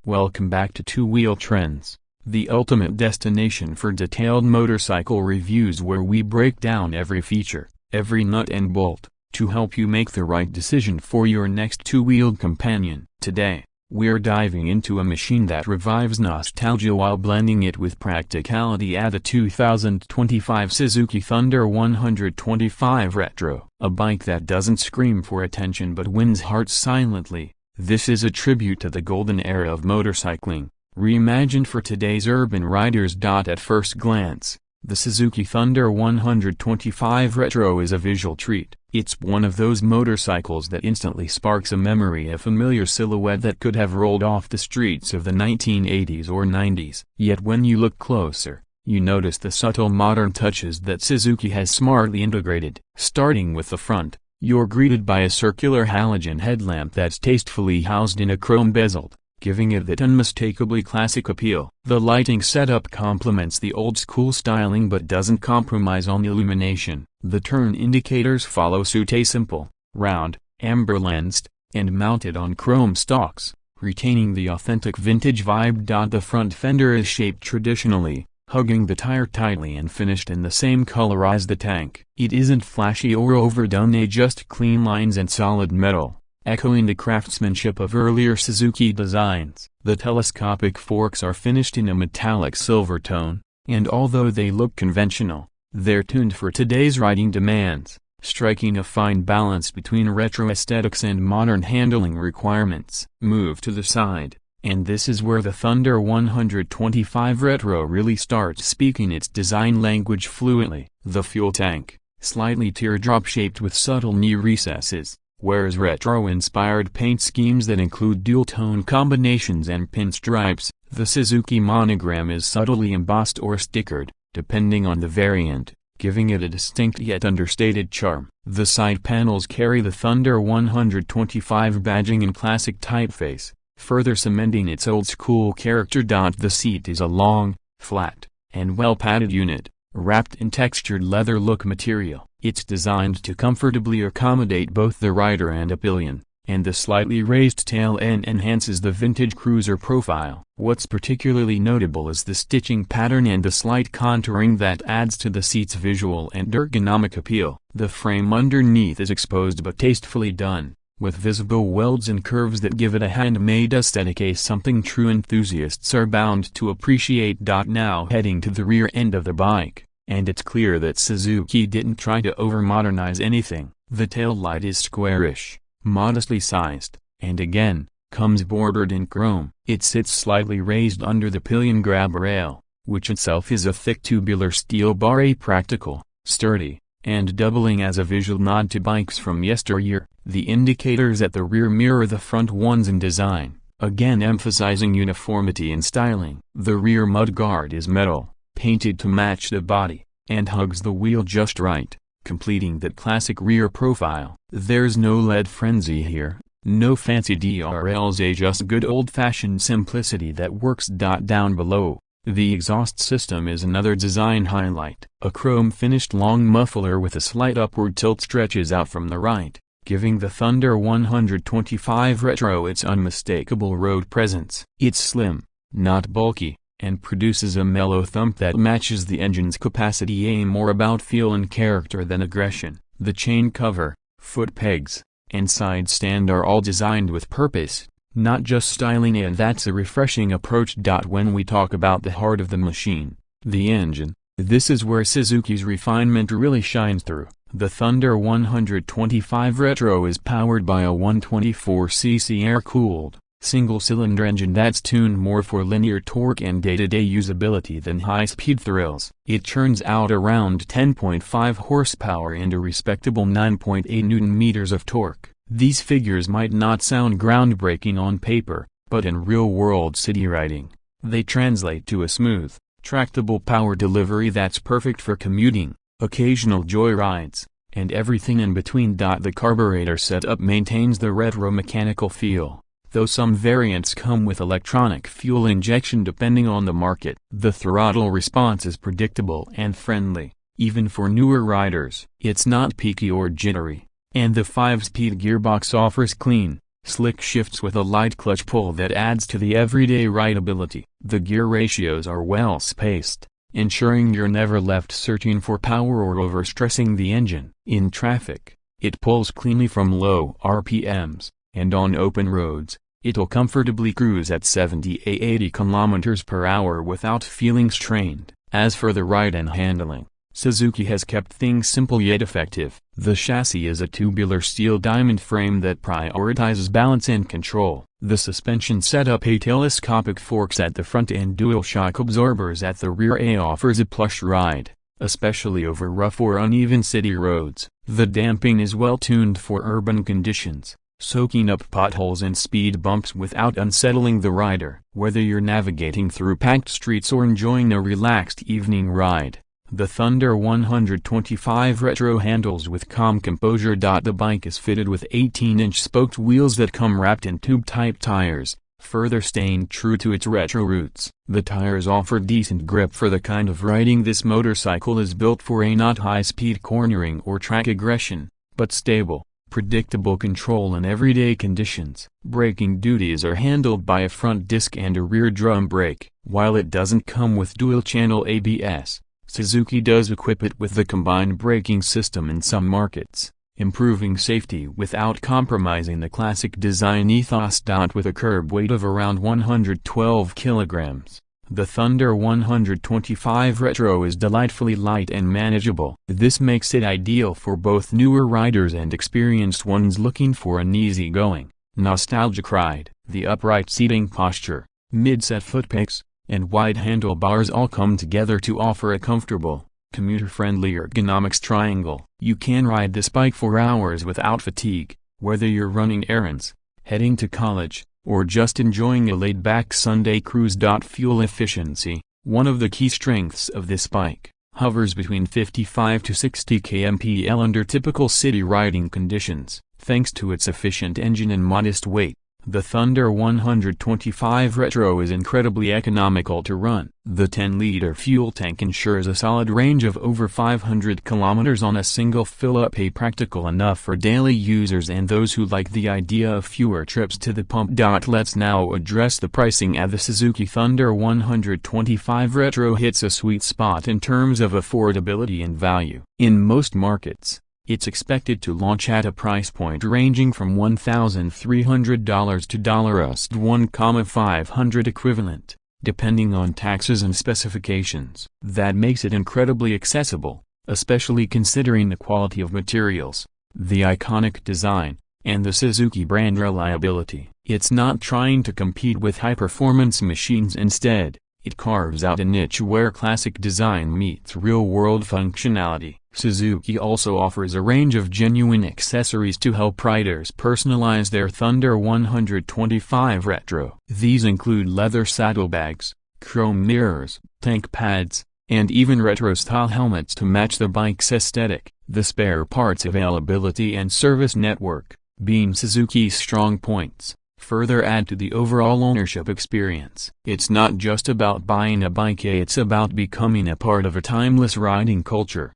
Welcome back to Two Wheel Trends, the ultimate destination for detailed motorcycle reviews where we break down every feature, every nut and bolt, to help you make the right decision for your next two-wheeled companion. Today, we're diving into a machine that revives nostalgia while blending it with practicality at the 2025 Suzuki Thunder 125 Retro. A bike that doesn't scream for attention but wins hearts silently. This is a tribute to the golden era of motorcycling, reimagined for today's urban riders. At first glance, the Suzuki Thunder 125 Retro is a visual treat. It's one of those motorcycles that instantly sparks a memory, a familiar silhouette that could have rolled off the streets of the 1980s or 90s. Yet when you look closer, you notice the subtle modern touches that Suzuki has smartly integrated. Starting with the front, you're greeted by a circular halogen headlamp that's tastefully housed in a chrome bezel, giving it that unmistakably classic appeal. The lighting setup complements the old-school styling but doesn't compromise on illumination. The turn indicators follow suit, a simple, round, amber-lensed, and mounted on chrome stalks, retaining the authentic vintage vibe. The front fender is shaped traditionally, hugging the tire tightly and finished in the same color as the tank. It isn't flashy or overdone, just clean lines and solid metal, echoing the craftsmanship of earlier Suzuki designs. The telescopic forks are finished in a metallic silver tone, and although they look conventional, they're tuned for today's riding demands, striking a fine balance between retro aesthetics and modern handling requirements. Move to the side, and this is where the Thunder 125 Retro really starts speaking its design language fluently. The fuel tank, slightly teardrop-shaped with subtle knee recesses, wears retro-inspired paint schemes that include dual-tone combinations and pinstripes. The Suzuki monogram is subtly embossed or stickered, depending on the variant, giving it a distinct yet understated charm. The side panels carry the Thunder 125 badging in classic typeface, further cementing its old-school character. The seat is a long, flat, and well-padded unit, wrapped in textured leather look material. It's designed to comfortably accommodate both the rider and a pillion, and the slightly raised tail end enhances the vintage cruiser profile. What's particularly notable is the stitching pattern and the slight contouring that adds to the seat's visual and ergonomic appeal. The frame underneath is exposed but tastefully done, with visible welds and curves that give it a handmade aesthetic, something true enthusiasts are bound to appreciate. Now heading to the rear end of the bike, and it's clear that Suzuki didn't try to over-modernize anything. The taillight is squarish, modestly sized, and again, comes bordered in chrome. It sits slightly raised under the pillion grab rail, which itself is a thick tubular steel bar, a practical, sturdy, and doubling as a visual nod to bikes from yesteryear. The indicators at the rear mirror the front ones in design, again emphasizing uniformity and styling. The rear mudguard is metal, painted to match the body, and hugs the wheel just right, completing that classic rear profile. There's no LED frenzy here, no fancy DRLs, just good old-fashioned simplicity that works. Down below, the exhaust system is another design highlight. A chrome-finished long muffler with a slight upward tilt stretches out from the right, giving the Thunder 125 Retro its unmistakable road presence. It's slim, not bulky, and produces a mellow thump that matches the engine's capacity, more about feel and character than aggression. The chain cover, foot pegs, and side stand are all designed with purpose, not just styling, and that's a refreshing approach. When we talk about the heart of the machine, the engine, this is where Suzuki's refinement really shines through. The Thunder 125 Retro is powered by a 124cc air-cooled, single-cylinder engine that's tuned more for linear torque and day-to-day usability than high-speed thrills. It churns out around 10.5 horsepower and a respectable 9.8 Nm of torque. These figures might not sound groundbreaking on paper, but in real-world city riding, they translate to a smooth, tractable power delivery that's perfect for commuting, occasional joyrides, and everything in between. The carburetor setup maintains the retro mechanical feel, though some variants come with electronic fuel injection depending on the market. The throttle response is predictable and friendly, even for newer riders. It's not peaky or jittery, and the 5-speed gearbox offers clean, Slick shifts with a light clutch pull that adds to the everyday rideability. The gear ratios are well spaced, ensuring you're never left searching for power or overstressing the engine. In traffic, it pulls cleanly from low RPMs, and on open roads, it'll comfortably cruise at 70–80 km per hour without feeling strained. As for the ride and handling, Suzuki has kept things simple yet effective. The chassis is a tubular steel diamond frame that prioritizes balance and control. The suspension setup, a telescopic forks at the front and dual shock absorbers at the rear, offers a plush ride, especially over rough or uneven city roads. The damping is well tuned for urban conditions, soaking up potholes and speed bumps without unsettling the rider. Whether you're navigating through packed streets or enjoying a relaxed evening ride, the Thunder 125 Retro handles with calm composure. The bike is fitted with 18-inch spoked wheels that come wrapped in tube-type tires, further staying true to its retro roots. The tires offer decent grip for the kind of riding this motorcycle is built for, not high-speed cornering or track aggression, but stable, predictable control in everyday conditions. Braking duties are handled by a front disc and a rear drum brake. While it doesn't come with dual-channel ABS, Suzuki does equip it with the combined braking system in some markets, improving safety without compromising the classic design ethos. With a curb weight of around 112 kilograms, the Thunder 125 Retro is delightfully light and manageable. This makes it ideal for both newer riders and experienced ones looking for an easygoing, nostalgic ride. The upright seating posture, mid-set footpegs, and wide handlebars all come together to offer a comfortable, commuter-friendly ergonomics triangle. You can ride this bike for hours without fatigue, whether you're running errands, heading to college, or just enjoying a laid-back Sunday cruise. Fuel efficiency, one of the key strengths of this bike, hovers between 55 to 60 kmpl under typical city riding conditions. Thanks to its efficient engine and modest weight, the Thunder 125 Retro is incredibly economical to run. The 10-liter fuel tank ensures a solid range of over 500 kilometers on a single fill-up, practical enough for daily users and those who like the idea of fewer trips to the pump. Let's now address the pricing. The Suzuki Thunder 125 Retro hits a sweet spot in terms of affordability and value. In most markets, it's expected to launch at a price point ranging from $1,300 to $1,500 equivalent, depending on taxes and specifications. That makes it incredibly accessible, especially considering the quality of materials, the iconic design, and the Suzuki brand reliability. It's not trying to compete with high-performance machines. Instead, it carves out a niche where classic design meets real-world functionality. Suzuki also offers a range of genuine accessories to help riders personalize their Thunder 125 Retro. These include leather saddlebags, chrome mirrors, tank pads, and even retro-style helmets to match the bike's aesthetic. The spare parts availability and service network, being Suzuki's strong points, further add to the overall ownership experience. It's not just about buying a bike, it's about becoming a part of a timeless riding culture.